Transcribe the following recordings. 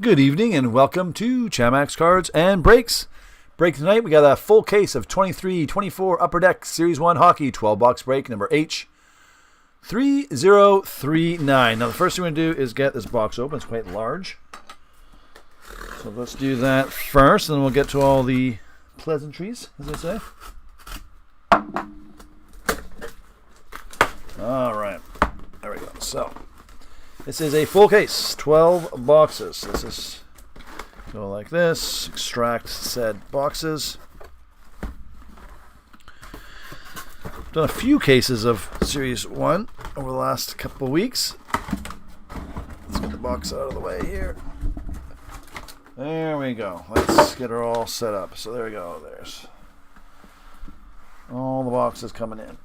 Good evening and welcome to Chamax Cards and Breaks. Break tonight, we got a full case of 23-24 Upper Deck Series 1 Hockey 12-box break number H3039. Now the first thing we're going to do is get this box open. It's quite large. So let's do that first, and then we'll get to all the pleasantries, as they say. Alright, there we go. So this is a full case, 12 boxes. This is go like this, extract said boxes. Done a few cases of Series 1 over the last couple of weeks. Let's get the box out of the way here. There we go. Let's get her all set up. So there we go. There's all the boxes coming in.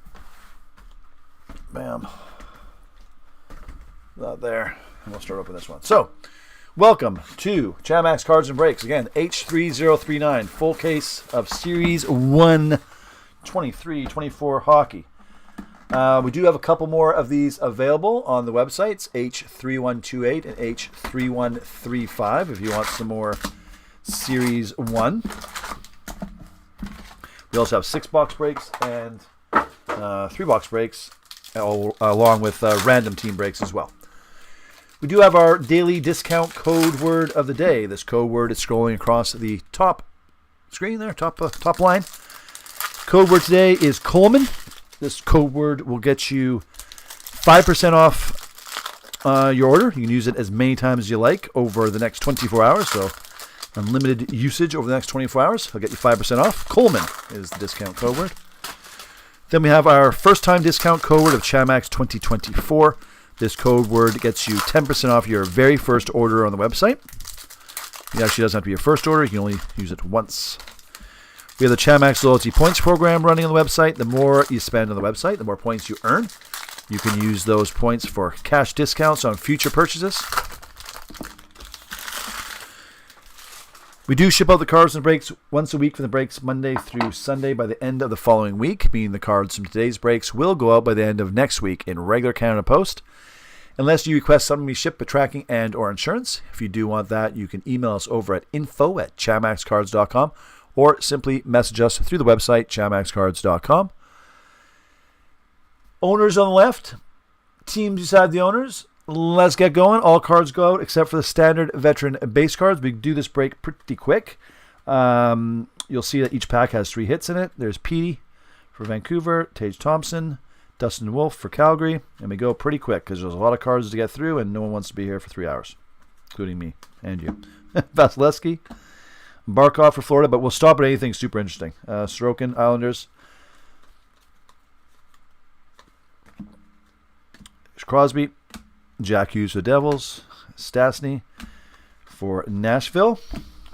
Bam. Not there. And we'll start opening this one. So, welcome to Chamax Cards and Breaks. Again, H3039, full case of Series 1 23-24 hockey. We do have a couple more of these available on the websites, H3128 and H3135, if you want some more Series 1. We also have 6-box breaks and 3-box breaks, along with random team breaks as well. We do have our daily discount code word of the day. This code word is scrolling across the top screen there, top line. Code word today is Coleman. This code word will get you 5% off your order. You can use it as many times as you like over the next 24 hours. So unlimited usage over the next 24 hours. I'll get you 5% off. Coleman is the discount code word. Then we have our first time discount code word of Chamax 2024. This code word gets you 10% off your very first order on the website. It actually doesn't have to be your first order. You can only use it once. We have the Chamax Loyalty Points program running on the website. The more you spend on the website, the more points you earn. You can use those points for cash discounts on future purchases. We do ship out the cards and breaks once a week for the breaks Monday through Sunday by the end of the following week, meaning the cards from today's breaks will go out by the end of next week in regular Canada Post. Unless you request something we ship with tracking and or insurance. If you do want that, you can email us over at info@chamaxcards.com or simply message us through the website, chamaxcards.com. Owners on the left, teams beside the owners. Let's get going. All cards go out except for the standard veteran base cards. We do this break pretty quick. You'll see that each pack has 3 hits in it. There's Petey for Vancouver, Tage Thompson, Dustin Wolf for Calgary, and we go pretty quick because there's a lot of cards to get through and no one wants to be here for 3 hours, including me and you. Vasilevsky, Barkov for Florida, but we'll stop at anything super interesting. Sorokin, Islanders. There's Crosby, Jack Hughes for the Devils, Stastny for Nashville.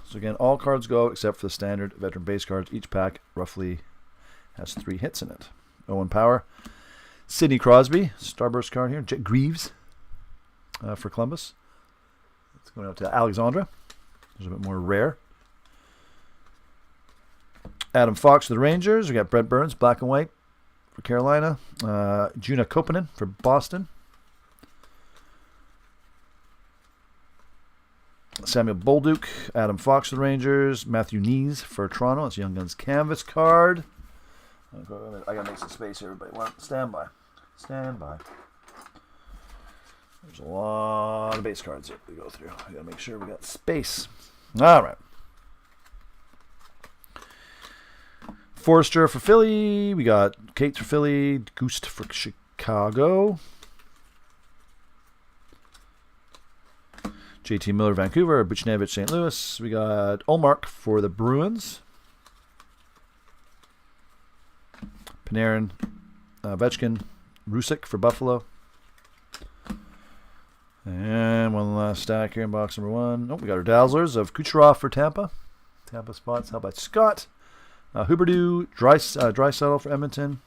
So again, all cards go except for the standard veteran base cards. Each pack roughly has 3 hits in it. Owen Power, Sidney Crosby, Starburst card here. Jet Greaves for Columbus. It's going out to Alexandra. There's a bit more rare. Adam Fox for the Rangers. We got Brent Burns, black and white for Carolina. Juna Koppanen for Boston. Samuel Bolduc, Adam Fox for the Rangers. Matthew Knees for Toronto. It's Young Guns canvas card. I gotta make some space here, everybody. Stand by. Stand by. There's a lot of base cards here to go through. I gotta make sure we got space. All right. Forrester for Philly. We got Kate for Philly. Goost for Chicago. JT Miller, Vancouver. Buchnevich, St. Louis. We got Olmark for the Bruins. Panarin, Ovechkin, Rusick for Buffalo. And one last stack here in box number 1. Oh, we got our Dazzlers of Kucherov for Tampa. Tampa spots. How about Scott? Huberdeau, Draisaitl for Edmonton.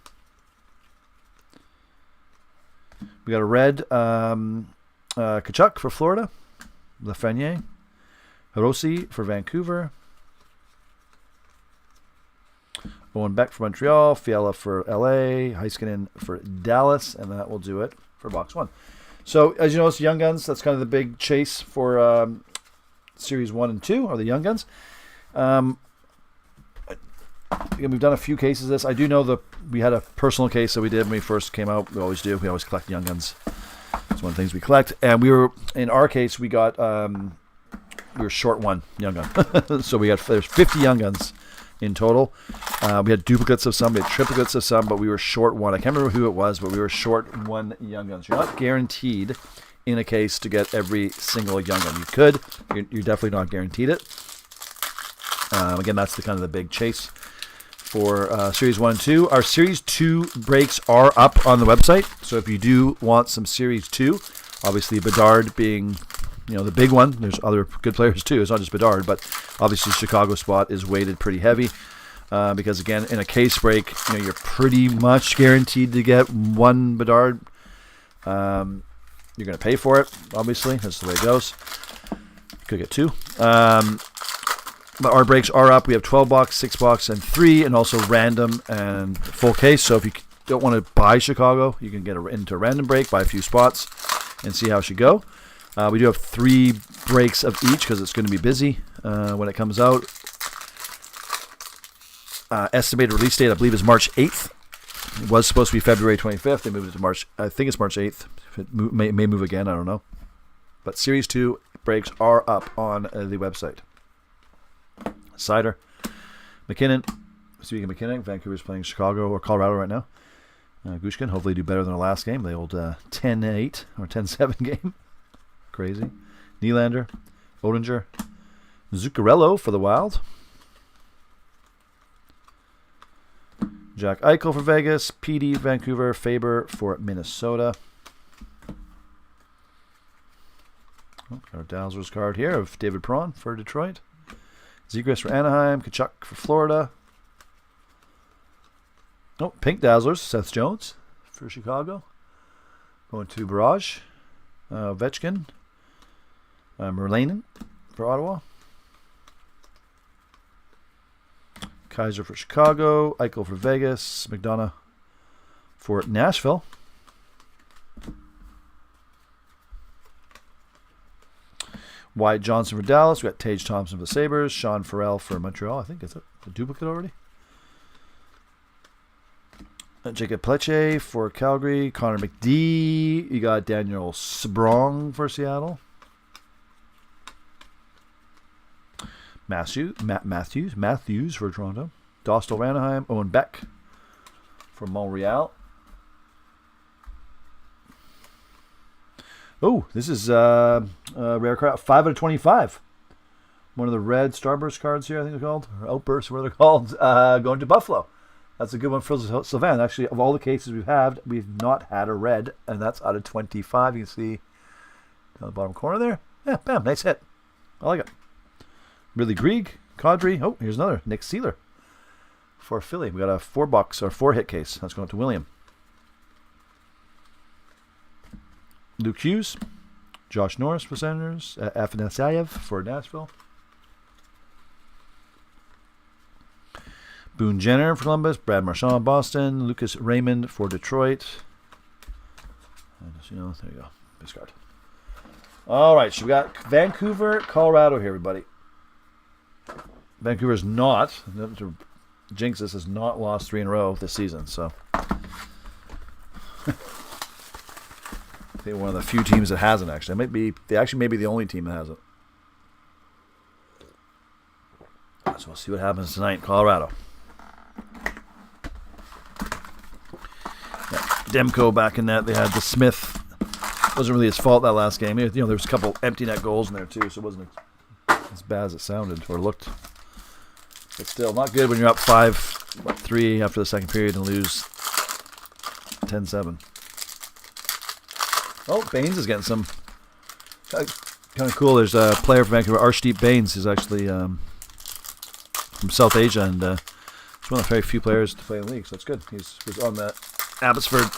We got a red Kachuk for Florida. Lafreniere. Hirose for Vancouver. Owen Beck for Montreal. Fiala for LA. Heiskanen for Dallas. And that will do it for box 1. So, as you notice, Young Guns, that's kind of the big chase for Series 1 and 2 are the Young Guns. Again, we've done a few cases of this. I do know we had a personal case that we did when we first came out. We always do. We always collect Young Guns. It's one of the things we collect. And in our case, we got, we were short one Young Gun. So there's 50 Young Guns in total. We had duplicates of some, we had triplicates of some, but we were short one. I can't remember who it was, but we were short one Young Guns. You're not guaranteed in a case to get every single Young Gun. You could. You're definitely not guaranteed it. Again, that's the kind of the big chase for Series 1 and 2. Our Series 2 breaks are up on the website. So if you do want some Series 2, obviously Bedard being the big one. There's other good players too. It's not just Bedard, but obviously Chicago spot is weighted pretty heavy because, again, in a case break, you're pretty much guaranteed to get one Bedard. You're going to pay for it, obviously. That's the way it goes. You could get two. But our breaks are up. We have 12 box, 6 box, and 3, and also random and full case. So if you don't want to buy Chicago, you can get into a random break, buy a few spots, and see how it should go. We do have 3 breaks of each because it's going to be busy when it comes out. Estimated release date, I believe, is March 8th. It was supposed to be February 25th. They moved it to March. I think it's March 8th. It may move again. I don't know. But Series 2 breaks are up on the website. Cider. McKinnon. Speaking of McKinnon, Vancouver's playing Chicago or Colorado right now. Gushkin, hopefully do better than the last game. The old 10-8 or 10-7 game. Crazy. Nylander. Oettinger. Zuccarello for the Wild. Jack Eichel for Vegas. PD, Vancouver. Faber for Minnesota. Our Dazzlers card here of David Perron for Detroit. Zegras for Anaheim. Kachuk for Florida. Oh, Pink Dazzlers. Seth Jones for Chicago. Going to Barrage. Ovechkin. Merlanen for Ottawa. Kaiser for Chicago. Eichel for Vegas. McDonough for Nashville. Wyatt Johnson for Dallas. We got Tage Thompson for the Sabres. Sean Farrell for Montreal. I think it's a duplicate already. Jacob Pleche for Calgary. Connor McD. You got Daniel Sprong for Seattle. Matthews for Toronto. Dostal for Anaheim. Owen Beck for Montreal. Oh, this is a rare card. 5 out of 25. One of the red Starburst cards here, I think they're called. Or Outburst, whatever they're called. Going to Buffalo. That's a good one for Sylvain. Actually, of all the cases we've not had a red, and that's out of 25. You can see down the bottom corner there. Yeah, bam, nice hit. I like it. Ridley Grieg, Kadri. Oh, here's another. Nick Seeler for Philly. We got a 4-box or 4-hit case. That's going to William. Luke Hughes, Josh Norris for Senators, Afanasyev for Nashville, Boone Jenner for Columbus, Brad Marchand Boston, Lucas Raymond for Detroit. And there you go. Base card. All right, so we got Vancouver, Colorado here, everybody. Vancouver's not, to jinx this, has not lost 3 in a row this season, so. They're one of the few teams that hasn't, actually. They actually may be the only team that hasn't. So we'll see what happens tonight. Colorado. Yeah, Demko back in net. They had the Smith. Wasn't really his fault that last game. There was a couple empty net goals in there too, so it wasn't as bad as it sounded or looked. But still, not good when you're up 5-3 after the second period and lose 10-7. Oh, Baines is getting some kind of cool. There's a player from Vancouver, Arshdeep Baines, who's actually from South Asia, and he's one of the very few players to play in the league, so it's good. He was on the Abbotsford,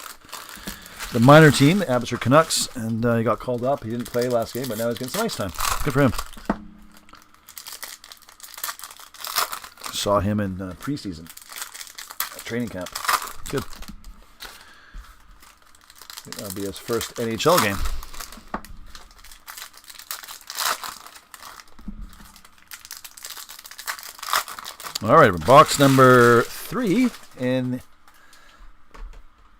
the minor team, the Abbotsford Canucks, and he got called up. He didn't play last game, but now he's getting some ice time. Good for him. Saw him in preseason training camp. Good. That'll be his first NHL game. All right, box number 3 in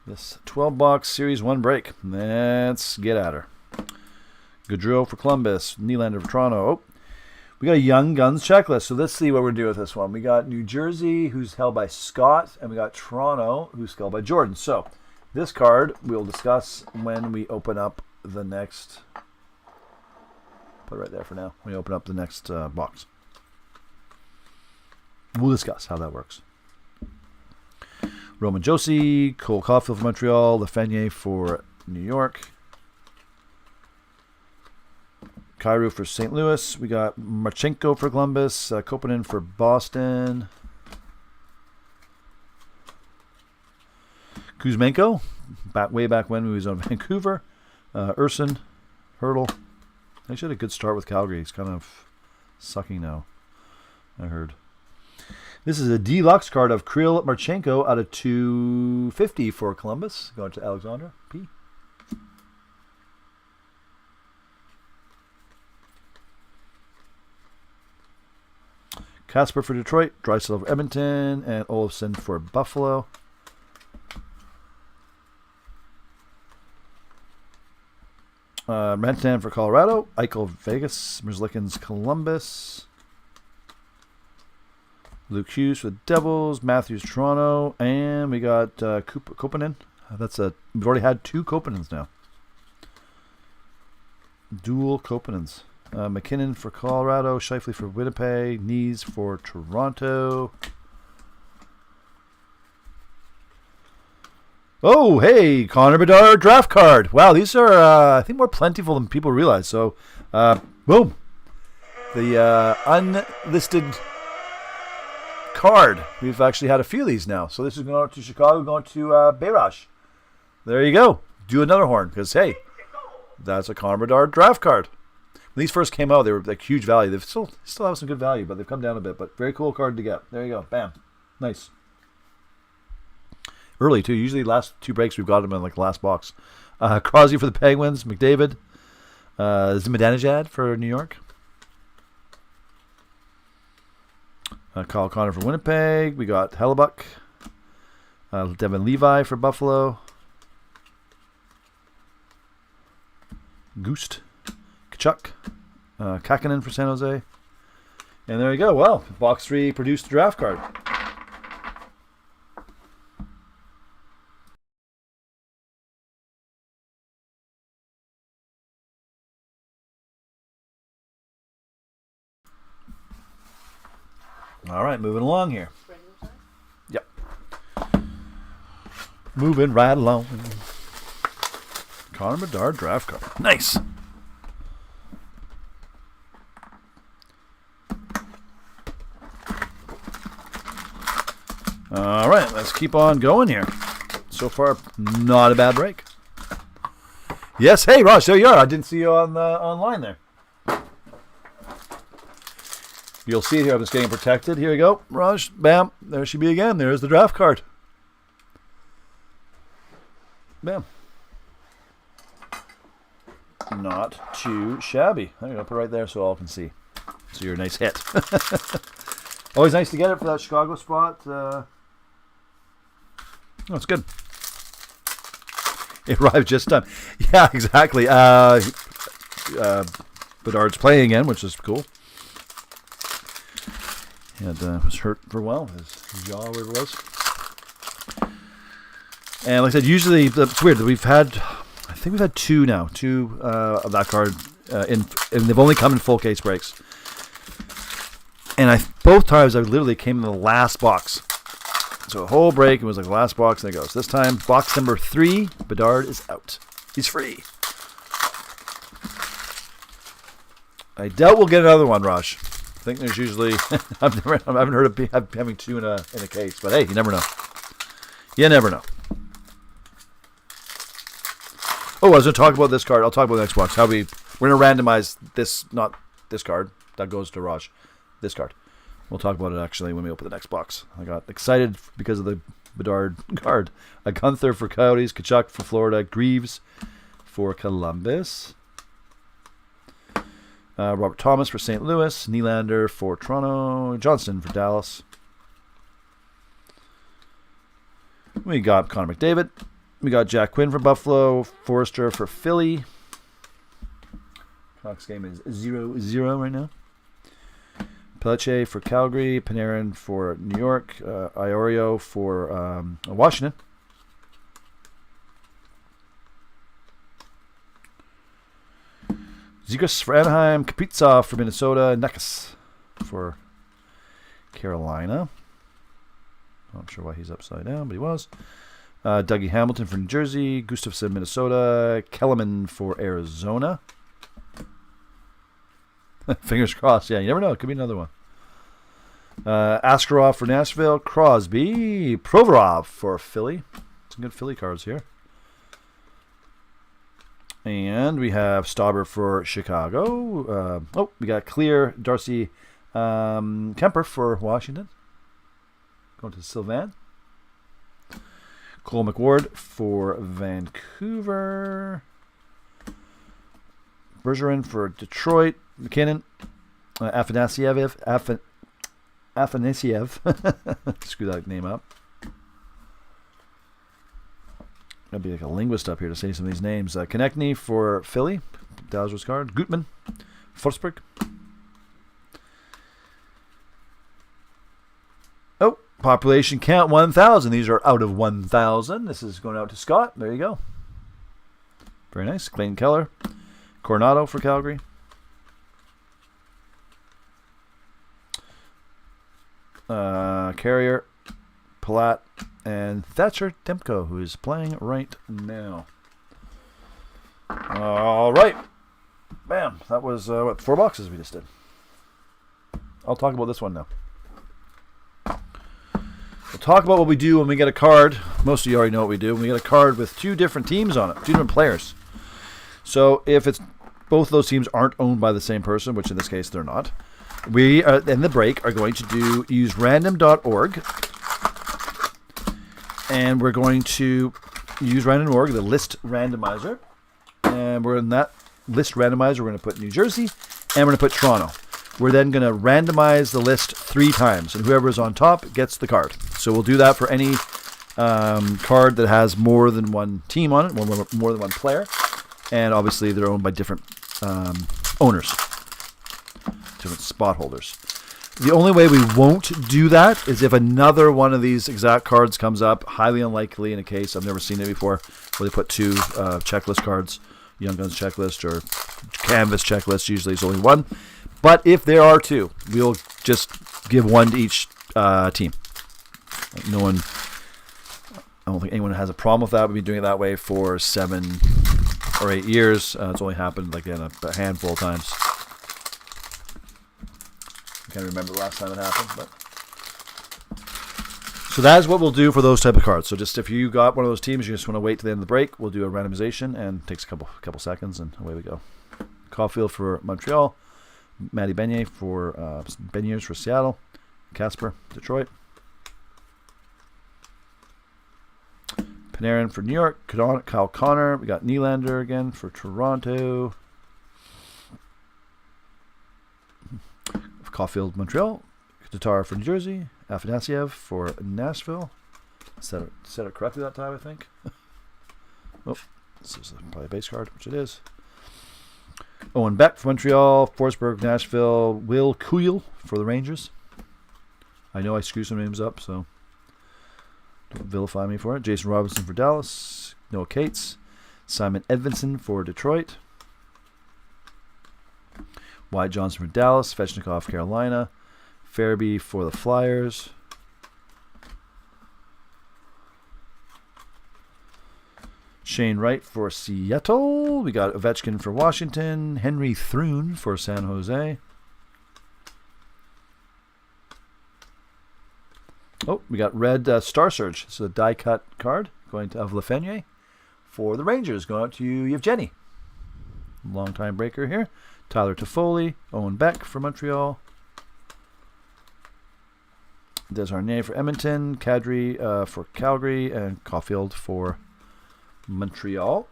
this 12-box Series 1 break. Let's get at her. Gaudreau for Columbus. Nylander for Toronto. Oh, we got a Young Guns checklist. So let's see what we're doing with this one. We got New Jersey, who's held by Scott, and we got Toronto, who's held by Jordan. So this card we'll discuss when we open up the next. Put it right there for now. When we open up the next box. We'll discuss how that works. Roman Josi, Cole Caulfield for Montreal, Lafreniere for New York, Kyrou for St. Louis. We got Marchenko for Columbus, Kopanen for Boston, Kuzmenko, way back when he was on Vancouver, Urson, Hurdle. Actually had a good start with Calgary. He's kind of sucking now, I heard. This is a deluxe card of Kirill Marchenko out of 250 for Columbus. Going to Alexandra P. Casper for Detroit, Draisaitl for Edmonton, and Olofsson for Buffalo. Rantanen for Colorado, Eichel Vegas, Merzlikins Columbus. Luke Hughes for the Devils, Matthews Toronto, and we got Kopanen. We've already had 2 Kopanens now. Dual Kopanens. McKinnon for Colorado, Scheifele for Winnipeg, Knees for Toronto. Oh, hey, Connor Bedard draft card. Wow, these are, I think, more plentiful than people realize. So, boom. The unlisted card. We've actually had a few of these now. So this is going to Chicago, going to Bayrash. There you go. Do another horn, because, hey, that's a Connor Bedard draft card. When these first came out, they were like huge value. They still have some good value, but they've come down a bit. But very cool card to get. There you go. Bam. Nice. Early, too. Usually last 2 breaks, we've got them in like the last box. Crosby for the Penguins. McDavid. Zibanejad for New York. Kyle Connor for Winnipeg. We got Hellebuck. Devin Levi for Buffalo. Goost. Kachuk. Kakinen for San Jose. And there you go. Well, box 3 produced a draft card. All right, moving along here. Yep. Moving right along. Connor Bedard draft card. Nice. All right, let's keep on going here. So far, not a bad break. Yes, hey, Raj, there you are. I didn't see you on online there. You'll see it here. I'm just getting protected. Here we go. Raj, bam. There she be again. There's the draft card. Bam. Not too shabby. There you go. Put it right there so all can see. So you're a nice hit. Always nice to get it for that Chicago spot. Oh, it's good. It arrived just in time. Yeah, exactly. Bedard's playing again, which is cool. And was hurt for a while, his jaw, whatever it was. And like I said, usually it's weird that I think we've had 2 now, 2 of that card, and they've only come in full case breaks. And both times I literally came in the last box. So a whole break, it was like the last box, and there it goes. This time, box number 3, Bedard is out. He's free. I doubt we'll get another one, Raj. I think there's usually I haven't heard of having 2 in a case, but hey, you never know. You never know. Oh, I was going to talk about this card. I'll talk about the next box. We're going to randomize this, not this card. That goes to Raj. This card. We'll talk about it actually when we open the next box. I got excited because of the Bedard card. A Gunther for Coyotes, Kachuk for Florida, Greaves for Columbus. Robert Thomas for St. Louis, Nylander for Toronto, Johnston for Dallas. We got Connor McDavid. We got Jack Quinn for Buffalo. Forrester for Philly. Canucks game is 0-0 right now. Pelletier for Calgary. Panarin for New York. Iorio for Washington. Zegras for Anaheim. Kaprizov for Minnesota. Nekas for Carolina. Not sure why he's upside down, but he was. Dougie Hamilton for New Jersey. Gustafsson, Minnesota. Kellerman for Arizona. Fingers crossed. Yeah, you never know. It could be another one. Askarov for Nashville. Crosby. Provorov for Philly. Some good Philly cards here. And we have Stauber for Chicago. We got Clear. Darcy Kemper for Washington. Going to Sylvan. Cole McWard for Vancouver. Bergeron for Detroit. McKinnon. Afanasiev. Screw that name up. I'd be like a linguist up here to say some of these names. Konechny for Philly. Dowser's card. Gutman. Forsberg. Oh, population count 1,000. These are out of 1,000. This is going out to Scott. There you go. Very nice. Clayton Keller. Coronado for Calgary. Carrier, Palat, and Thatcher Demko, who is playing right now. All right. Bam. That was, 4 boxes we just did. I'll talk about this one now. We'll talk about what we do when we get a card. Most of you already know what we do. When we get a card with 2 different teams on it, 2 different players. So if it's both of those teams aren't owned by the same person, which in this case they're not, we in the break are going to use random.org, and we're going to use random.org, the list randomizer, and we're in that list randomizer. We're going to put New Jersey, and we're going to put Toronto. We're then going to randomize the list 3 times, and whoever is on top gets the card. So we'll do that for any card that has more than one team on it, more than one player, and obviously they're owned by different owners, different spot holders. The only way we won't do that is if another one of these exact cards comes up. Highly unlikely in a case, I've never seen it before, where they put 2 checklist cards, Young Guns checklist or Canvas checklist. Usually it's only 1. But if there are 2, we'll just give 1 to each team. No one, I don't think anyone has a problem with that. We've been doing it that way for 7 or 8 years. It's only happened like a handful of times. I can't remember the last time it happened, but so that is what we'll do for those type of cards. So just if you got one of those teams, you just want to wait to the end of the break, we'll do a randomization, and it takes a couple seconds, and away we go. Caulfield for Montreal, Matty Beniers for Seattle, Casper, Detroit, Panarin for New York, Kyle Connor. We got Nylander again for Toronto. Caulfield, Montreal. Tatar for New Jersey. Afanasiev for Nashville. Said it correctly that time, I think. Oh, this is probably a base card, which it is. Owen Beck for Montreal. Forsberg, Nashville. Will Kuyl for the Rangers. I know I screw some names up, so don't vilify me for it. Jason Robinson for Dallas. Noah Cates. Simon Edvinsson for Detroit. Wyatt Johnson for Dallas. Svechnikov, Carolina. Farabee for the Flyers. Shane Wright for Seattle. We got Ovechkin for Washington. Henry Thrun for San Jose. Oh, we got red Star Surge. This is a die cut card going to Lafreniere for the Rangers. Going out to Yevgeny. Long time breaker here. Tyler Toffoli. Owen Beck for Montreal. Desharnais for Edmonton. Kadri for Calgary. And Caulfield for Montreal.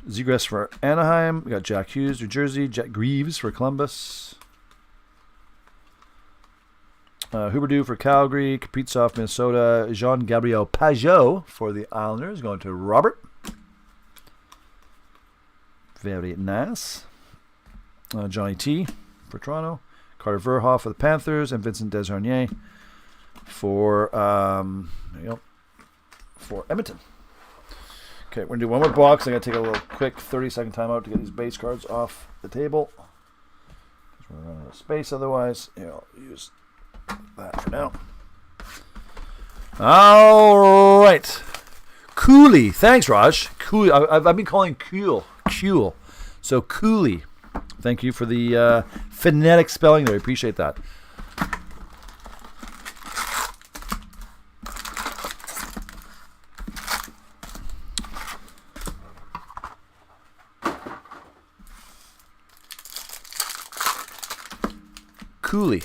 Zegras for Anaheim. We got Jack Hughes, New Jersey. Jack Greaves for Columbus. Huberdeau for Calgary, Kaprizov, Minnesota, Jean-Gabriel Pageau for the Islanders, going to Robert. Very nice. Johnny T for Toronto, Carter Verhoff for the Panthers, and Vincent Desharnais for for Edmonton. Okay, we're going to do one more box. I'm going to take a little quick 30-second timeout to get these base cards off the table. We're running out of space otherwise. Here, I'll use that for now. All right. Cooley. Thanks, Raj. Cooley. I've been calling Kuhl. So Cooley. Thank you for the phonetic spelling there. I appreciate that. Cooley.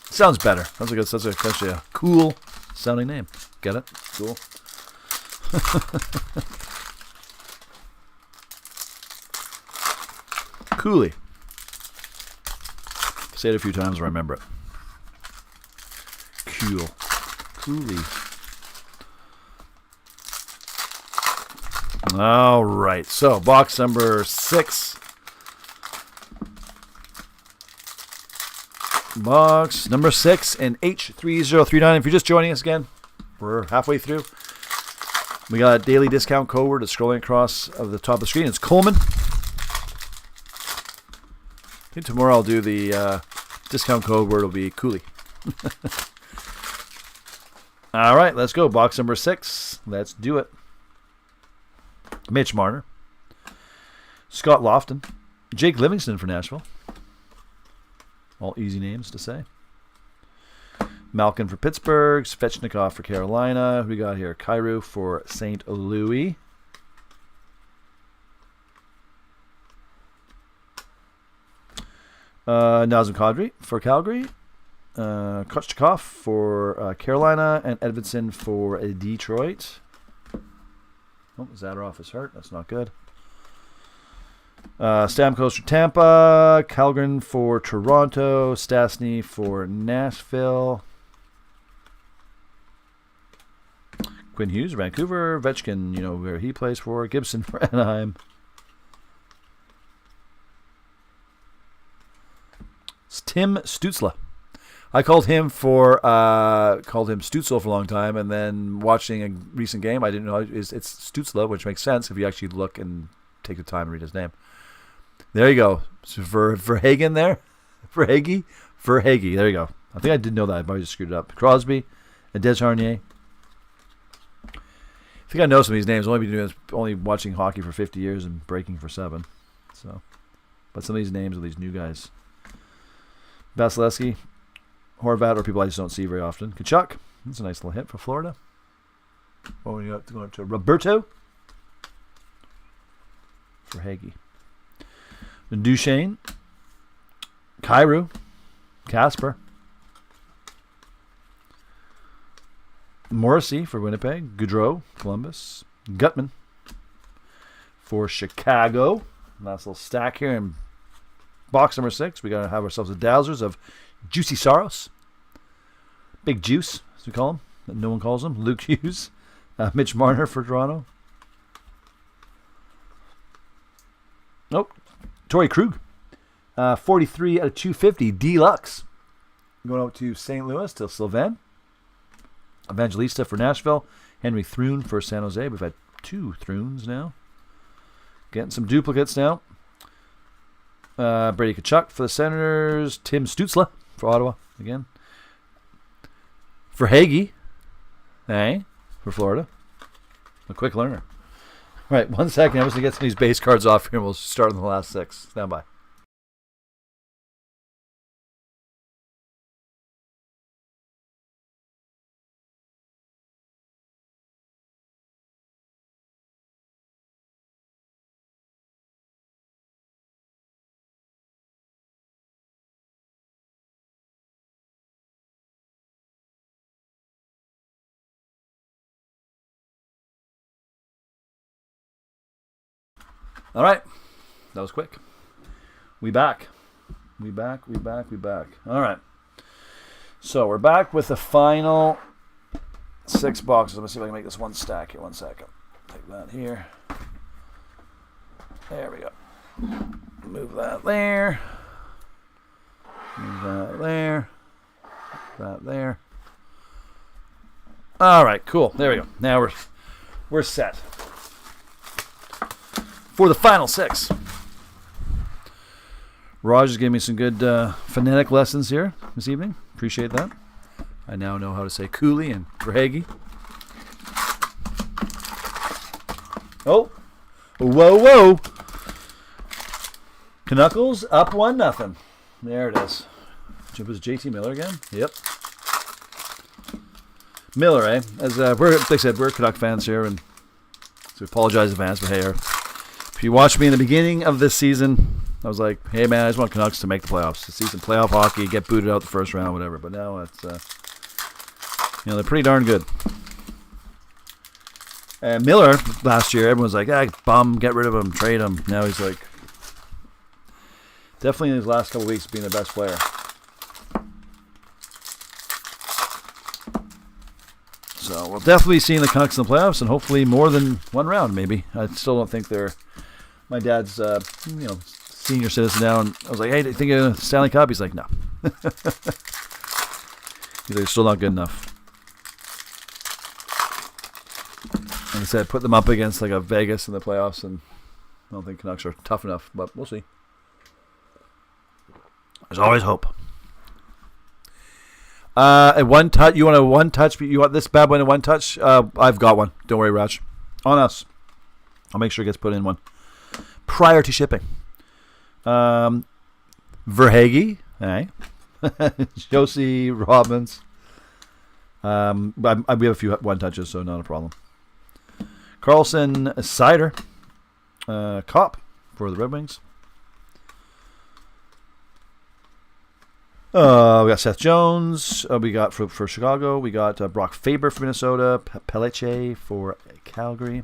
Sounds better. Sounds like it's actually a cool sounding name. Get it? Cool. Cooley. Say it a few times, remember it. Cool. Cooley. All right. So, box number 6. Box number 6 in H3039. If you're just joining us again, we're halfway through. We got a daily discount code word that's scrolling across of the top of the screen. It's Coleman. I think tomorrow I'll do the discount code word will be Cooley. All right, let's go. Box number 6. Let's do it. Mitch Marner. Scott Lofton. Jake Livingston for Nashville. All easy names to say. Malkin for Pittsburgh. Svechnikov for Carolina. Who we got here? Kyrou for St. Louis. Nazem Kadri for Calgary. Kochetkov for Carolina. And Edvinsson for Detroit. Oh, Zadorov is hurt. That's not good. Stamkos for Tampa, Calgren for Toronto, Stastny for Nashville, Quinn Hughes, Vancouver, Vetchkin, where he plays for, Gibson for Anaheim. It's Tim Stützle. I called him Stützle for a long time, and then watching a recent game, I didn't know it's Stützle, which makes sense if you actually look and take the time to read his name. There you go. So for Hagen there. For Hagee. There you go. I think I did know that. I probably just screwed it up. Crosby and Desharnais. I think I know some of these names. Only watching hockey for 50 years and breaking for 7. So, but some of these names are these new guys. Vasilevsky, Horvat, or people I just don't see very often. Kachuk. That's a nice little hit for Florida. Oh, we got going to Roberto for Hagee. Duchesne, Kyrou, Casper, Morrissey for Winnipeg, Goudreau, Columbus, Gutman for Chicago. Nice little stack here in box number 6. We got to have ourselves a Dowsers of Juicy Saros, Big Juice, as we call him, that no one calls him, Luke Hughes, Mitch Marner for Toronto. Nope. Torrey Krug, 43 out of 250, Deluxe. Going out to St. Louis, to Sylvain. Evangelista for Nashville. Henry Thrun for San Jose. We've had 2 Thruns now. Getting some duplicates now. Brady Tkachuk for the Senators. Tim Stützle for Ottawa, again. For Hagee. For Florida. A quick learner. All right, 1 second. I'm just going to get some of these base cards off here, and we'll start on the last 6. Stand by. All right. That was quick. We back. All right. So we're back with the final 6 boxes. Let me see if I can make this one stack here. 1 second. Take that here. There we go. Move that there. Move that there. That there. All right, cool. There we go. Now we're set for the final 6. Raj is giving me some good phonetic lessons here this evening. Appreciate that. I now know how to say Cooley and Verhaeghe. Oh, whoa! Knuckles up 1-0. There it is. It was JT Miller again. Yep. Miller, eh? As like I said, we're Canuck fans here, and so apologize in advance. But hey, if you watched me in the beginning of this season, I was like, hey man, I just want Canucks to make the playoffs. This season, playoff hockey, get booted out the first round, whatever. But now it's, they're pretty darn good. And Miller last year, everyone was like, bum, get rid of him, trade him. Now he's like, definitely in his last couple of weeks, being the best player. So we'll definitely see the Canucks in the playoffs, and hopefully more than one round, maybe. I still don't think they're. My dad's, senior citizen now, and I was like, hey, do you think of Stanley Cup? He's like, no. He's like, still not good enough. Like I said, put them up against like a Vegas in the playoffs, and I don't think Canucks are tough enough, but we'll see. There's always hope. A one touch. You want a one touch? You want this bad one in one touch? I've got one. Don't worry, Raj. On us. I'll make sure it gets put in one prior to shipping. Verhaeghe, eh? Josie Robbins. We have a few one touches, so not a problem. Carlson Cider, Cop for the Red Wings. We got Seth Jones. We got for Chicago. We got Brock Faber for Minnesota. Pelletier for Calgary.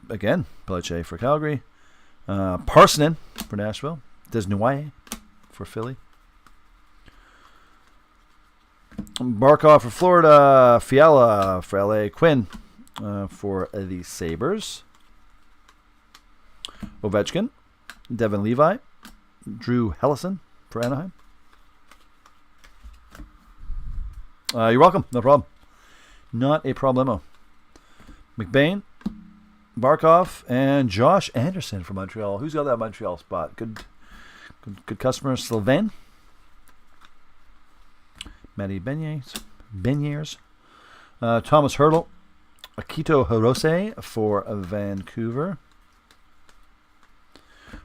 Again, Pelletier for Calgary. Parsonen for Nashville. Desnoyers for Philly. Barkov for Florida. Fiala for LA. Quinn for the Sabres. Ovechkin. Devin Levi. Drew Hellison for Anaheim. You're welcome. No problem. Not a problemo. McBain. Barkov and Josh Anderson from Montreal. Who's got that Montreal spot? Good customer. Sylvain. Matty Beniers. Thomas Hurdle. Akito Hirose for Vancouver.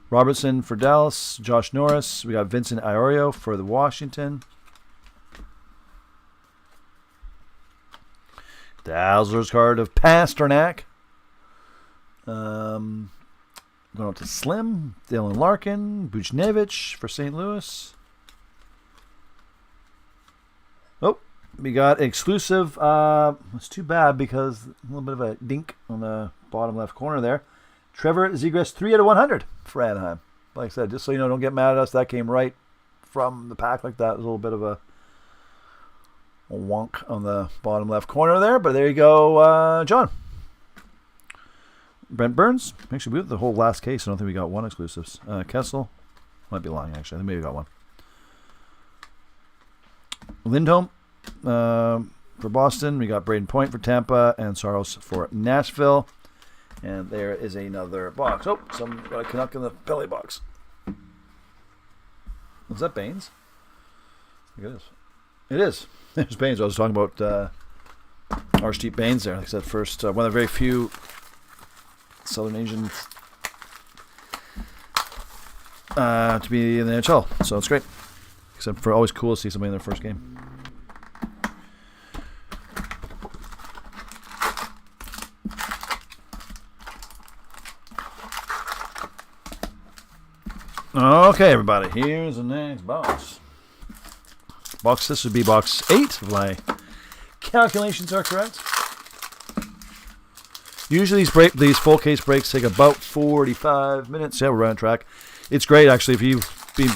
Robertson for Dallas. Josh Norris. We got Vincent Iorio for the Washington. Dazzler's card of Pasternak. Going up to Slim. Dylan Larkin. Buchnevich for St. Louis. Oh, we got exclusive. It's too bad because a little bit of a dink on the bottom left corner there. Trevor Zegras, 3/100 for Anaheim. Like I said, just so you know, don't get mad at us. That came right from the pack like that. There's a little bit of a wonk on the bottom left corner there. But there you go, John. Brent Burns. Actually, we have the whole last case. I don't think we got one exclusives. Kessel. Might be lying, actually. I think maybe we got one. Lindholm for Boston. We got Braden Point for Tampa and Saros for Nashville. And there is another box. Oh, some got a Canuck in the belly box. Was that Baines? I think it is. It is. There's Baines. I was talking about Arshdeep Baines there. Like I said, first, one of the very few Southern Asians to be in the NHL. So it's great. Except for always cool to see somebody in their first game. Okay, everybody, here's the next box. This would be box 8, if my calculations are correct. Usually these full case breaks take about 45 minutes. Yeah, we're on track. It's great, actually, if you been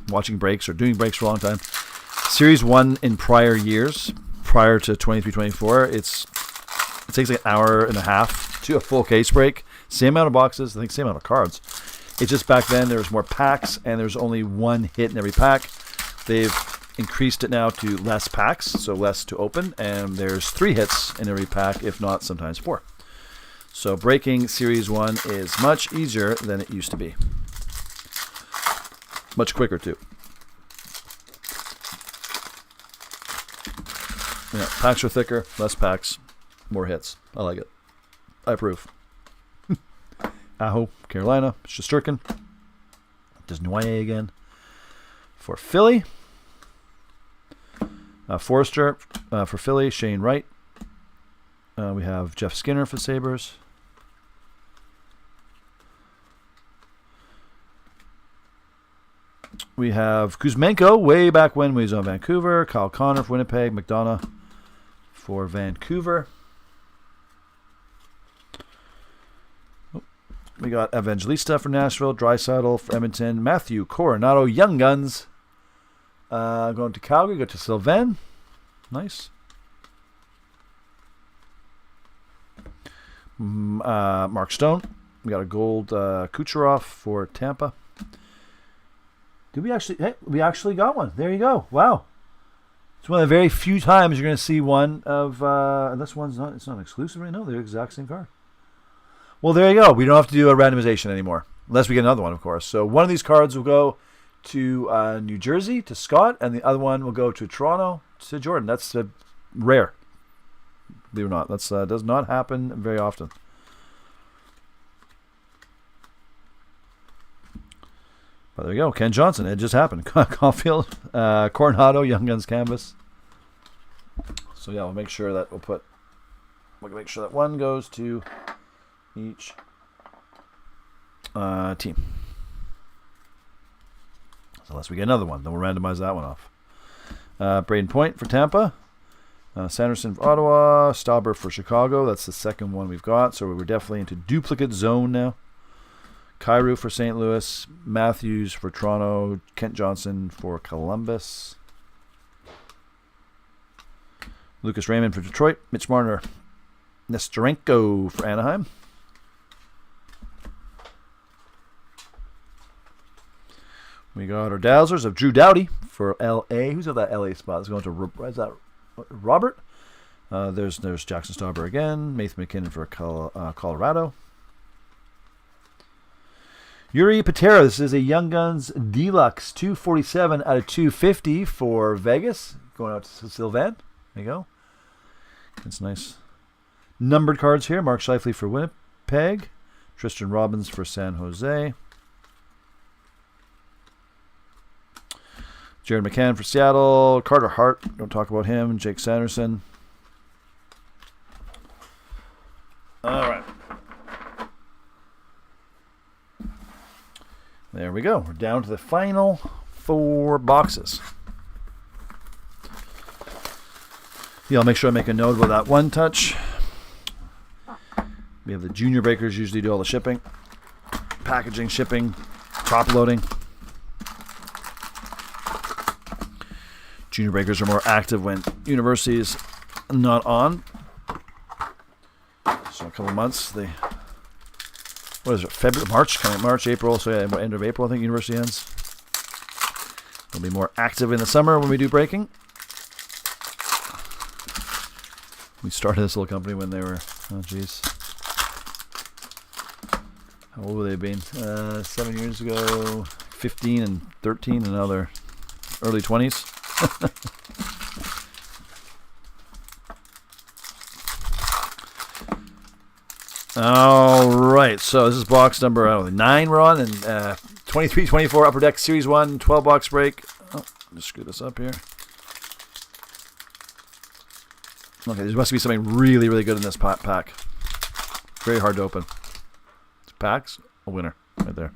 watching breaks or doing breaks for a long time, Series 1 in prior years, prior to 23-24, it takes like an hour and a half to a full case break. Same amount of boxes, I think same amount of cards. It's just back then there was more packs and there's only one hit in every pack. They've increased it now to less packs, so less to open, and there's 3 hits in every pack, if not sometimes 4. So breaking Series 1 is much easier than it used to be. Much quicker too. Yeah, packs are thicker, less packs, more hits. I like it. I approve. Aho, Carolina, Shesterkin. Desnoyers again. For Philly. Forrester for Philly. Shane Wright. We have Jeff Skinner for Sabres. We have Kuzmenko way back when he was on Vancouver. Kyle Connor for Winnipeg. McDonough for Vancouver. We got Evangelista for Nashville. Draisaitl for Edmonton. Matthew Coronado, Young Guns. Going to Calgary. Go to Sylvain. Nice. Mark Stone. We got a gold Kucherov for Tampa. Did we actually? Hey, we actually got one. There you go. Wow. It's one of the very few times you're going to see one of. This one's not. It's not exclusive right now. They're the exact same card. Well, there you go. We don't have to do a randomization anymore, unless we get another one, of course. So one of these cards will go to New Jersey to Scott, and the other one will go to Toronto to Jordan. That's rare. Believe it or not, that's does not happen very often. But there you go, Ken Johnson. It just happened. Caulfield, Coronado, Young Guns canvas. So yeah, we'll make sure that we'll make sure that one goes to each team. So unless we get another one, then we'll randomize that one off. Braden Point for Tampa. Sanderson for Ottawa. Stauber for Chicago. That's the second one we've got. So we're definitely into duplicate zone now. Kyrou for St. Louis. Matthews for Toronto. Kent Johnson for Columbus. Lucas Raymond for Detroit. Mitch Marner. Nestorenko for Anaheim. We got our Dazzlers of Drew Doughty for L.A. Who's at that L.A. spot? It's going to Robert. There's Jackson Stauber again. Nathan McKinnon for Colorado. Yuri Patera. This is a Young Guns Deluxe 247 out of 250 for Vegas. Going out to Sylvain. There you go. That's nice. Numbered cards here. Mark Scheifele for Winnipeg. Tristan Robbins for San Jose. Jared McCann for Seattle. Carter Hart. Don't talk about him. Jake Sanderson. All right. There we go. We're down to the final 4 boxes. Yeah, I'll make sure I make a note about that one touch. We have the junior breakers usually do all the shipping. Packaging, shipping, top loading. Junior breakers are more active when university is not on. So a couple of months, what is it, February, March, April, so yeah, end of April I think university ends. We'll be more active in the summer when we do breaking. We started this little company when they were, oh geez. How old would they have been? 7 years ago, 15 and 13, and now they're early 20s. All right, so this is box number 9 we're on, and 23-24 Upper Deck Series 1 12 box break. Oh, just screw this up here. Okay, there must be something really, really good in this pack. Very hard to open. It's packs, a winner right there.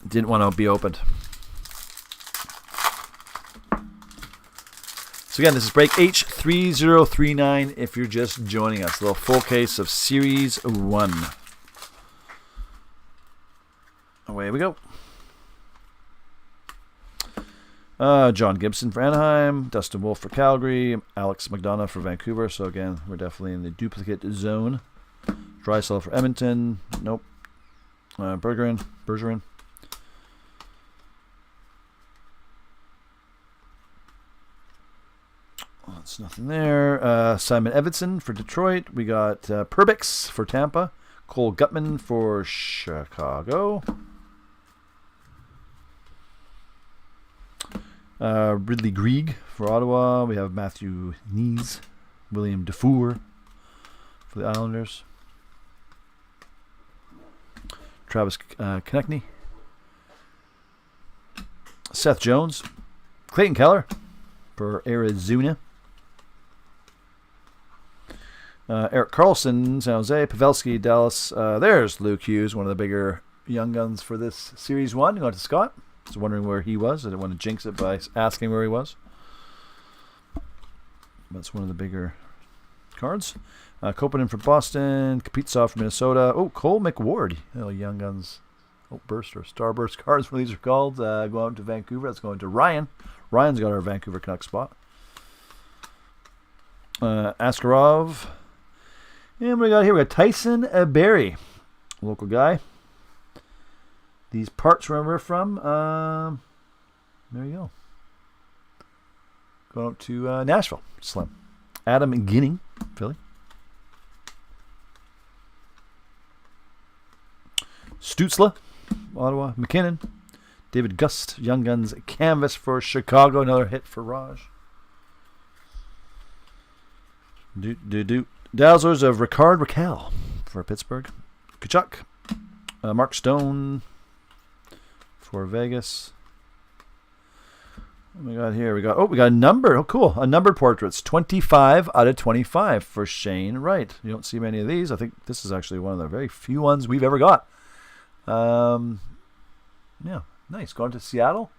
Didn't want to be opened. So again, this is break H3039 if you're just joining us. A little full case of Series 1. Away we go. John Gibson for Anaheim, Dustin Wolf for Calgary, Alex McDonough for Vancouver. So again, we're definitely in the duplicate zone. Drysdale for Edmonton. Nope. Bergeron. That's nothing there. Simon Edvinsson for Detroit. We got Perbix for Tampa. Cole Gutman for Chicago. Ridley Grieg for Ottawa. We have Matthew Knies. William Dufour for the Islanders. Travis Konechny. Seth Jones. Clayton Keller for Arizona. Eric Carlson, San Jose. Pavelski, Dallas. There's Luke Hughes, one of the bigger young guns for this Series 1. Going to Scott. I was wondering where he was. I didn't want to jinx it by asking where he was. That's one of the bigger cards. Kopanen for Boston. Kaprizov for Minnesota. Oh, Cole McWard. Young Guns. Burst or Starburst cards, what these are called. Going out to Vancouver. That's going to Ryan. Ryan's got our Vancouver Canucks spot. Askarov. And what we got here? We got Tyson Barrie. Local guy. These parts, remember, from, there you go. Going up to Nashville, Slim. Adam Ginning, Philly. Stutzla, Ottawa. McKinnon. David Gust, Young Guns canvas for Chicago. Another hit for Raj. Dazzlers of Ricard Raquel for Pittsburgh. Kachuk. Mark Stone for Vegas. What we got here? We got a number. Oh, cool. A numbered portraits. 25 out of 25 for Shane Wright. You don't see many of these. I think this is actually one of the very few ones we've ever got. Yeah, nice. Going to Seattle.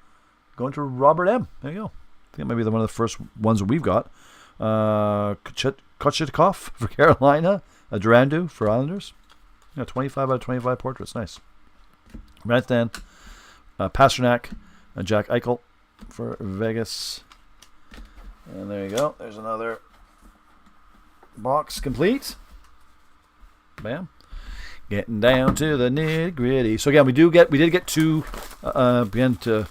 Going to Robert M. There you go. I think it might be one of the first ones that we've got. Kochetkov for Carolina. Durandu for Islanders. Yeah, 25 out of 25 portraits. Nice. Right then. Pasternak, Jack Eichel for Vegas. And there you go. There's another box complete. Bam. Getting down to the nitty gritty. So again, we did get two. Again, it's a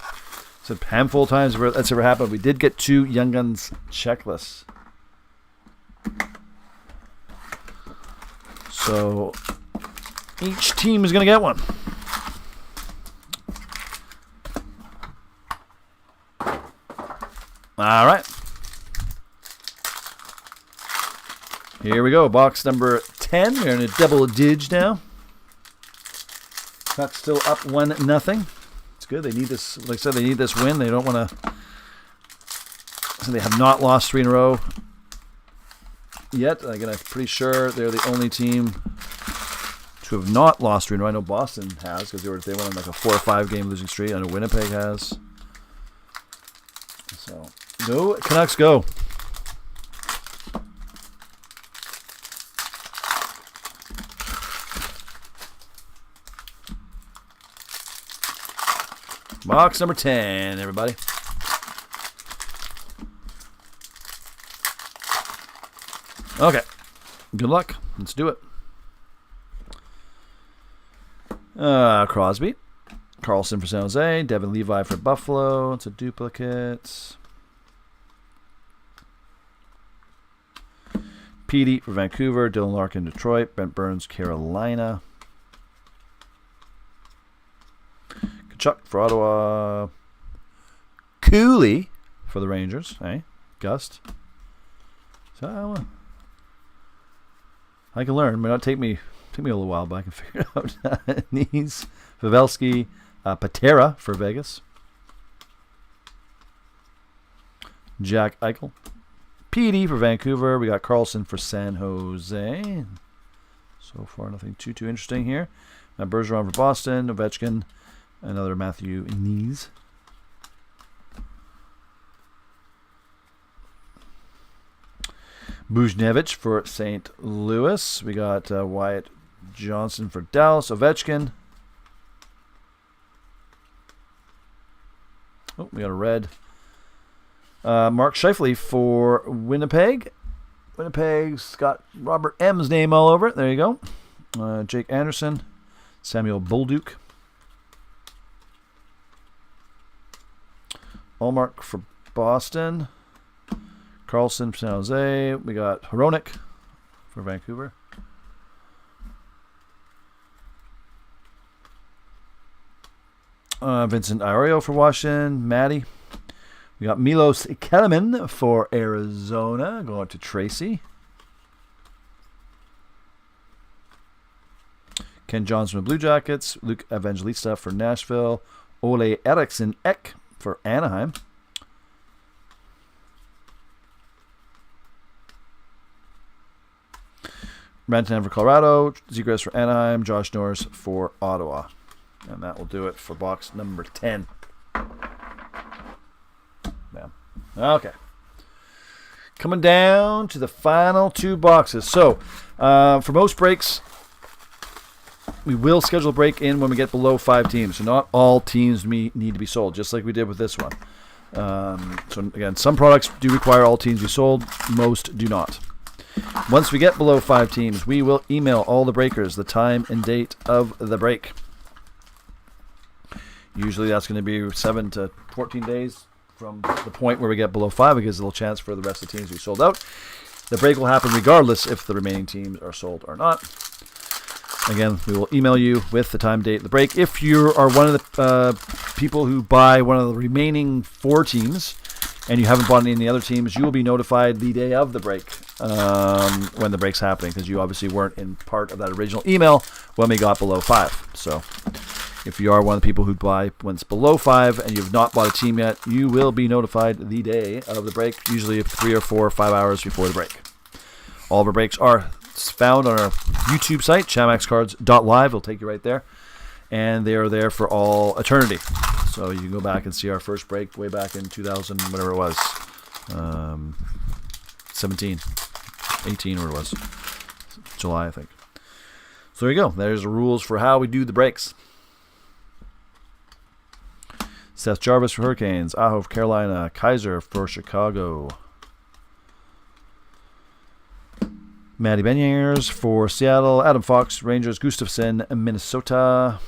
handful of times where that's ever happened. We did get two Young Guns checklists. So each team is going to get one. All right. Here we go. Box number 10. We're in a double dig now. That's still up 1-0. It's good. They need this. Like I said, they need this win. They don't want to. So they have not lost 3 in a row yet. Again, I'm pretty sure they're the only team to have not lost 3 in a row. I know Boston has because they went on like a 4 or 5 game losing streak. I know Winnipeg has. So. Go Canucks, go. Box number 10, everybody. Okay. Good luck. Let's do it. Crosby. Carlson for San Jose. Devin Levi for Buffalo. It's a duplicate. Petey for Vancouver, Dylan Larkin, Detroit, Brent Burns, Carolina. Kachuk for Ottawa. Cooley for the Rangers. Hey, Gust. So I can learn. It might not take me a little while, but I can figure it out. Knees, Pavelski, Patera for Vegas. Jack Eichel. PD for Vancouver. We got Carlson for San Jose. So far, nothing too interesting here. Bergeron for Boston. Ovechkin. Another Matthew Knies. Buchnevich for St. Louis. We got Wyatt Johnson for Dallas. Ovechkin. Oh, we got a red. Mark Scheifele for Winnipeg. Winnipeg's got Robert M's name all over it. There you go. Jake Anderson. Samuel Bolduc. Allmark for Boston. Carlson for San Jose. We got Hronek for Vancouver. Vincent Iorio for Washington. Matty. We got Milos Kelemen for Arizona. Going to Tracy. Ken Johnson for Blue Jackets. Luke Evangelista for Nashville. Ole Eriksson Ek for Anaheim. Rantanen for Colorado. Zegras for Anaheim. Josh Norris for Ottawa. And that will do it for box number 10. Bam. Okay. Coming down to the final 2 boxes. So, for most breaks, we will schedule a break in when we get below 5 teams. So not all teams need to be sold, just like we did with this one. So again, some products do require all teams to be sold. Most do not. Once we get below 5 teams, we will email all the breakers the time and date of the break. Usually that's going to be 7 to 14 days from the point where we get below 5. It gives a little chance for the rest of the teams to be sold out. The break will happen regardless if the remaining teams are sold or not. Again, we will email you with the time, date, the break. If you are one of the people who buy one of the remaining 4 teams and you haven't bought any of the other teams, you will be notified the day of the break when the break's happening, because you obviously weren't in part of that original email when we got below 5. So if you are one of the people who buy when it's below 5 and you've not bought a team yet, you will be notified the day of the break, usually 3 or 4 or 5 hours before the break. All of our breaks are found on our YouTube site, chamaxcards.live. It'll take you right there. And they are there for all eternity. So you can go back and see our first break way back in 2000, whatever it was. 17, 18, or it was. July, I think. So there you go. There's the rules for how we do the breaks. Seth Jarvis for Hurricanes. Aho for Carolina. Kaiser for Chicago. Matty Beniers for Seattle. Adam Fox, Rangers. Gustafsson, Minnesota.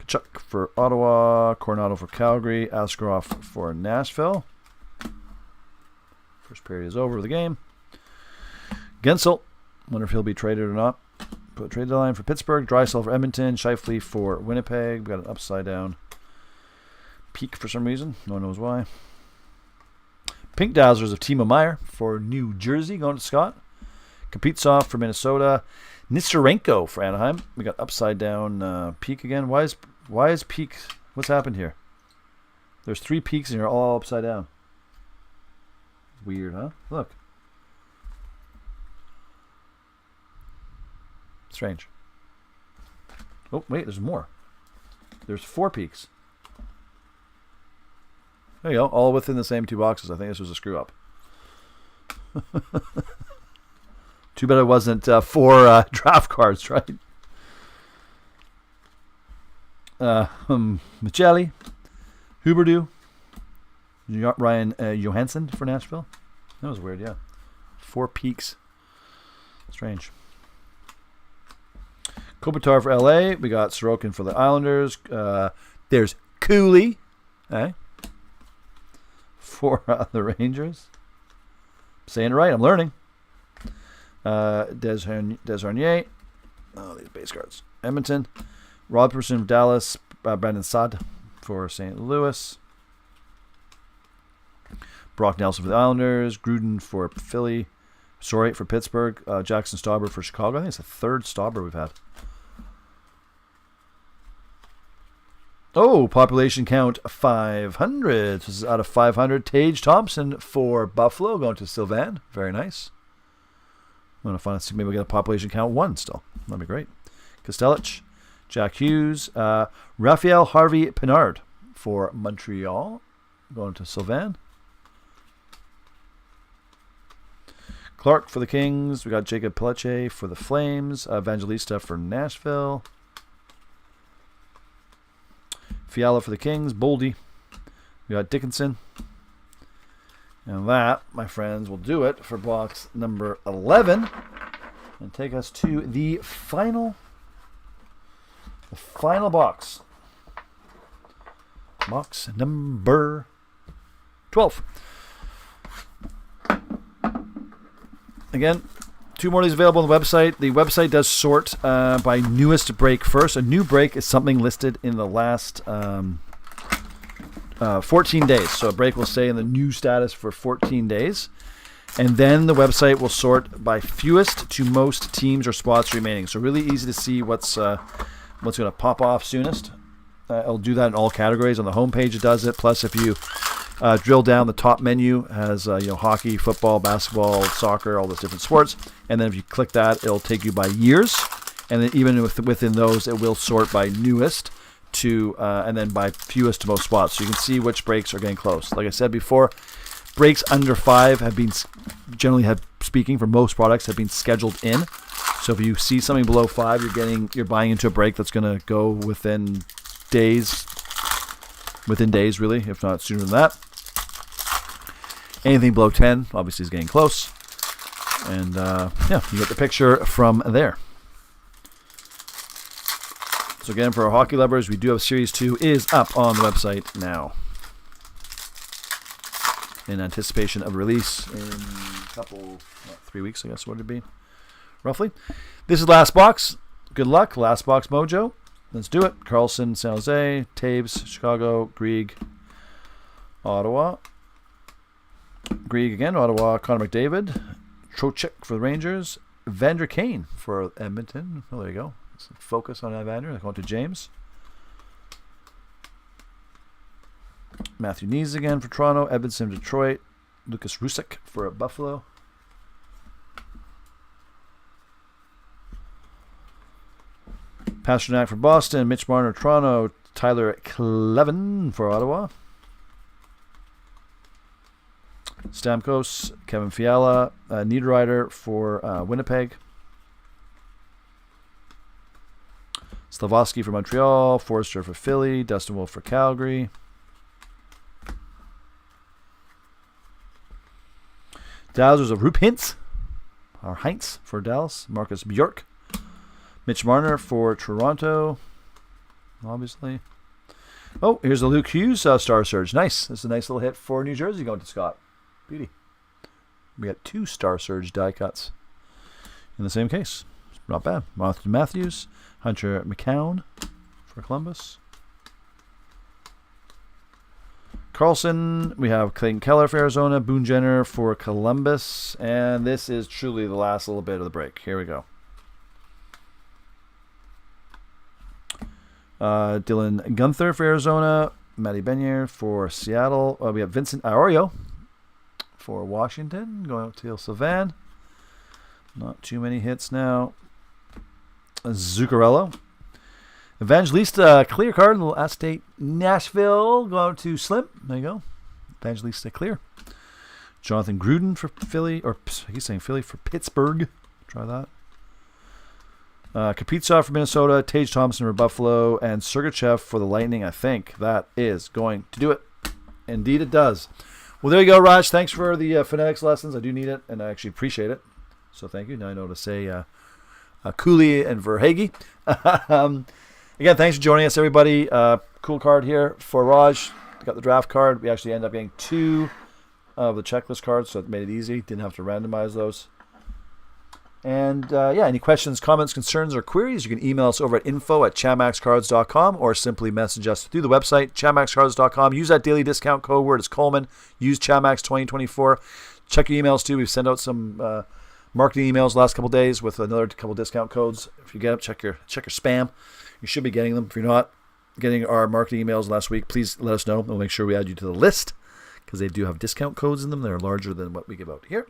Kachuk for Ottawa. Coronado for Calgary. Askarov for Nashville. First period is over of the game. Gensel. Wonder if he'll be traded or not. Put trade deadline for Pittsburgh. Drysdale for Edmonton. Scheifele for Winnipeg. We've got an upside down peak for some reason. No one knows why. Pink Dazzlers of Timo Meier for New Jersey, going to Scott. Kaprizov for Minnesota. Nisterenko for Anaheim. We got upside down peak again. Why is peak? What's happened here? There's 3 peaks and they're all upside down. Weird, huh? Look. Strange. Oh, wait, there's more. There's 4 peaks. There you go, all within the same 2 boxes. I think this was a screw up. Too bad it wasn't 4 draft cards, right? Michelli, Huberdeau, Ryan Johansson for Nashville. That was weird, yeah. 4 peaks. Strange. Kopitar for LA. We got Sorokin for the Islanders. There's Cooley. Eh? For the Rangers. Saying it right. I'm learning. Des Harnier. Oh, these base cards. Edmonton. Robertson of Dallas. Brandon Saad for St. Louis. Brock Nelson for the Islanders. Gruden for Philly. Sorate for Pittsburgh. Jackson Stauber for Chicago. I think it's the 3rd Stauber we've had. Oh, population count 500. This is out of 500. Tage Thompson for Buffalo, going to Sylvan. Very nice. I'm going to find, see, maybe we get a population count 1 still. That'd be great. Kostelich, Jack Hughes, Raphael Harvey Pinard for Montreal, going to Sylvan. Clark for the Kings. We got Jacob Pelletier for the Flames. Evangelista for Nashville. Fiala for the Kings. Boldy. We got Dickinson. And that, my friends, will do it for box number 11. And take us to the final box. Box number 12. Again, 2 more of these available on the website. The website does sort by newest break first. A new break is something listed in the last 14 days. So a break will stay in the new status for 14 days. And then the website will sort by fewest to most teams or spots remaining. So really easy to see what's going to pop off soonest. It'll do that in all categories. On the homepage it does it. Plus if you drill down, the top menu has hockey, football, basketball, soccer, all those different sports. And then if you click that, it'll take you by years. And then even within those, it will sort by newest to and then by fewest to most spots. So you can see which breaks are getting close. Like I said before, breaks under 5 have been speaking for most products have been scheduled in. So if you see something below 5, you're buying into a break that's going to go within days really, if not sooner than that. Anything below 10 obviously is getting close. And you get the picture from there. So again, for our hockey lovers, we do have Series 2 is up on the website now. In anticipation of release in a couple, 3 weeks, I guess, what would it be? Roughly. This is last box. Good luck. Last box mojo. Let's do it. Carlson, San Jose, Taves, Chicago, Grieg, Ottawa. Grieg again, Ottawa, Connor McDavid, Trocheck for the Rangers, Evander Kane for Edmonton. Oh, there you go. Let's focus on Evander. Going to James. Matthew Nees again for Toronto, Edmondson, Detroit, Lucas Rusek for Buffalo. Pasternak for Boston, Mitch Marner, Toronto, Tyler Clevin for Ottawa. Stamkos, Kevin Fiala, Niederreiter for Winnipeg. Slavoski for Montreal, Forster for Philly, Dustin Wolf for Calgary. Dowsers of Roop Hintz, or Heinz for Dallas, Marcus Bjork. Mitch Marner for Toronto, obviously. Oh, here's the Luke Hughes Star Surge. Nice. This is a nice little hit for New Jersey going to Scott. Beauty. We got 2 Star Surge die cuts in the same case. Not bad. Martin Matthews, Hunter McCown for Columbus. Carlson, we have Clayton Keller for Arizona, Boone Jenner for Columbus, and this is truly the last little bit of the break. Here we go. Dylan Gunther for Arizona, Matty Benier for Seattle. We have Vincent Iorio for Washington, going out to Sylvan. Not too many hits now. Zuccarello. Evangelista Clear card, little At-State Nashville, going out to Slim. There you go. Evangelista Clear. Jonathan Gruden for Philly, or he's saying Philly for Pittsburgh. Try that. Kaprizov for Minnesota, Tage Thompson for Buffalo, and Sergachev for the Lightning. I think that is going to do it. Indeed it does. Well, there you go, Raj. Thanks for the phonetics lessons. I do need it, and I actually appreciate it. So thank you. Now I know to say Cooley and Verhage. Again, thanks for joining us, everybody. Cool card here for Raj. Got the draft card. We actually ended up getting 2 of the checklist cards, so it made it easy. Didn't have to randomize those. And any questions, comments, concerns, or queries, you can email us over at info@chamaxcards.com or simply message us through the website, chamaxcards.com. Use that daily discount code word. It's Coleman. Use Chamax 2024. Check your emails too. We've sent out some marketing emails the last couple days with another couple discount codes. If you get them, check your spam. You should be getting them. If you're not getting our marketing emails last week, please let us know. We'll make sure we add you to the list because they do have discount codes in them. They're larger than what we give out here.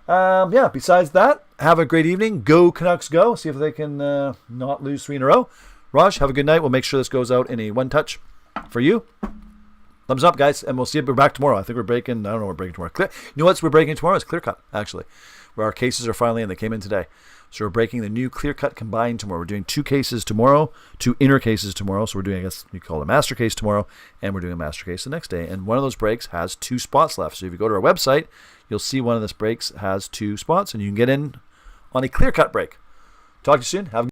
Besides that, have a great evening. Go Canucks go. See if they can not lose 3 in a row. Raj, have a good night. We'll make sure this goes out in a 1-touch for you. Thumbs up, guys, and we'll see you. We're back tomorrow. I think we're breaking. I don't know what we're breaking tomorrow. You know what we're breaking tomorrow? It's Clear Cut, actually, where our cases are finally in. They came in today. So we're breaking the new Clear Cut Combined tomorrow. We're doing 2 cases tomorrow, 2 inner cases tomorrow. So we're doing, I guess you call it a master case tomorrow, and we're doing a master case the next day. And one of those breaks has 2 spots left. So if you go to our website, you'll see one of those breaks has 2 spots, and you can get in on a Clear Cut break. Talk to you soon. Have a